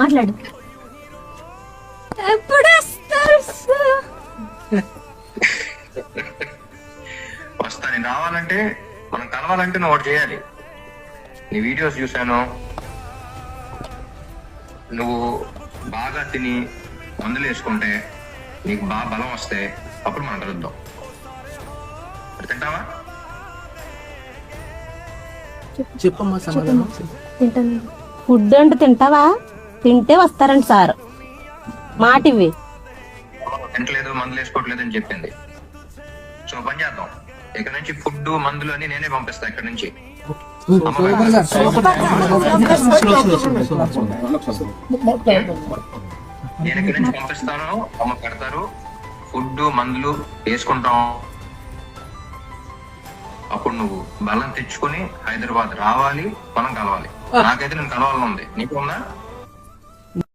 మాట్లాడు. ఎప్పుడు వస్తారు సార్? వస్తా. నేను రావాలంటే, మనం కలవాలంటే నువ్వు ఒకటి చేయాలి. నీ వీడియోస్ చూశాను, నువ్వు బాగా తిని మందులు వేసుకుంటే నీకు బాగా బలం వస్తే అప్పుడు మనం కలుద్దాం. తింటావా? చెప్పమ్మా సమాధానం. తింటాను. ఫుడ్ అంటే తింటావా? తింటే వస్తారండి సార్. మాట ఇవి. తింటలేదు, మందులు వేసుకోవట్లేదు అని చెప్పింది. సో పని చేద్దాం, ఇక్కడ నుంచి ఫుడ్ మందులు అని నేనే పంపిస్తా. ఇక్కడ నుంచి నేను ఇక్కడ నుంచి పంపిస్తాను. అమ్మ పెడతారు, ఫుడ్ మందులు వేసుకుంటాం. అప్పుడు నువ్వు బలం తెచ్చుకుని హైదరాబాద్ రావాలి, మనం కలవాలి. నాకైతే నేను కలవాలని ఉంది. నీకు ఉందా?